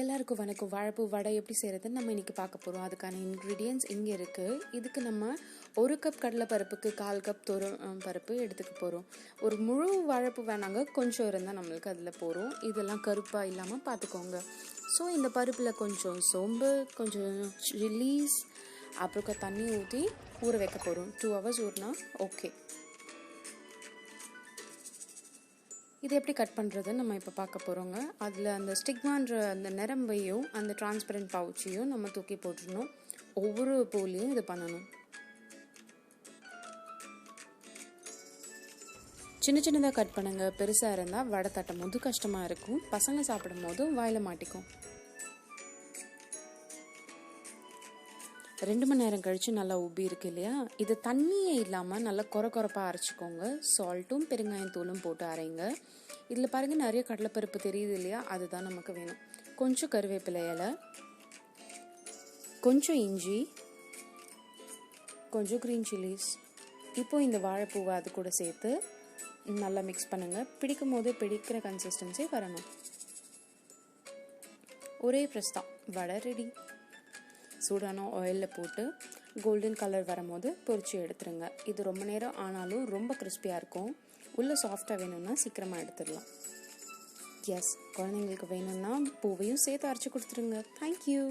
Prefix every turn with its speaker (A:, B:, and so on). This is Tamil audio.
A: எல்லாருக்கும் வணக்கம். வாழைப்பூ வடை எப்படி செய்கிறதுன்னு நம்ம இன்றைக்கி பார்க்க போகிறோம். அதுக்கான இன்க்ரீடியன்ட்ஸ் இங்கே இருக்குது. இதுக்கு நம்ம 1 கப் கடலை பருப்புக்கு 1/4 கப் பருப்பு எடுத்துக்க போகிறோம். ஒரு முழு வாழைப்பூ வேணாங்க, கொஞ்சம் இருந்தால் நம்மளுக்கு அதில் போகிறோம். இதெல்லாம் கருப்பாக இல்லாமல் பார்த்துக்கோங்க. ஸோ இந்த பருப்பில் கொஞ்சம் சோம்பு, கொஞ்சம் சில்லிஸ், அப்புறம் தண்ணி ஊற்றி ஊற வைக்க போகிறோம். 2 hours ஊறினா ஓகே. இது எப்படி கட் பண்ணுறதுன்னு நம்ம இப்போ பார்க்க போகிறோங்க. அதில் அந்த ஸ்டிக்மான்ற அந்த நிரம்பையும் அந்த டிரான்ஸ்பரண்ட் பவுச்சையும் நம்ம தூக்கி போட்டுடணும். ஒவ்வொரு பூலையும் இது பண்ணணும். சின்ன சின்னதாக கட் பண்ணுங்க. பெருசாக இருந்தால் வடை தட்டும் போது கஷ்டமாக இருக்கும். பசங்க சாப்பிடும் போது வாயில் மாட்டிக்கும். 2 மணி நேரம் கழித்து நல்லா உப்பி இருக்கு இல்லையா? இது தண்ணியே இல்லாமல் நல்லா கொரப்பாக அரைச்சிக்கோங்க. சால்ட்டும் பெருங்காயம் தூளும் போட்டு அரைங்க. இதில் பாருங்கள், நிறைய கடலைப்பருப்பு தெரியுது இல்லையா? அதுதான் நமக்கு வேணும். கொஞ்சம் கருவேப்பிலை இலை, கொஞ்சம் இஞ்சி, கொஞ்சம் க்ரீன் சில்லிஸ். இப்போ இந்த வாழைப்பூவை அது கூட சேர்த்து நல்லா மிக்ஸ் பண்ணுங்கள். பிடிக்கும் போது பிடிக்கிற கன்சிஸ்டன்சி வரணும். ஒரே ப்ரெஸ் தான், வடை ரெடி. சூடான ஆயிலில் போட்டு கோல்டன் கலர் வரும்போது பொரிச்சு எடுத்துருங்க. இது ரொம்ப நேரம் ஆனாலும் ரொம்ப கிறிஸ்பியாக இருக்கும். உள்ளே சாஃப்டாக வேணும்னா சீக்கிரமாக எடுத்துடலாம். எஸ், குழந்தைங்களுக்கு வேணும்னா பூவையும் சேர்த்து அரைச்சி கொடுத்துருங்க. தேங்க்யூ.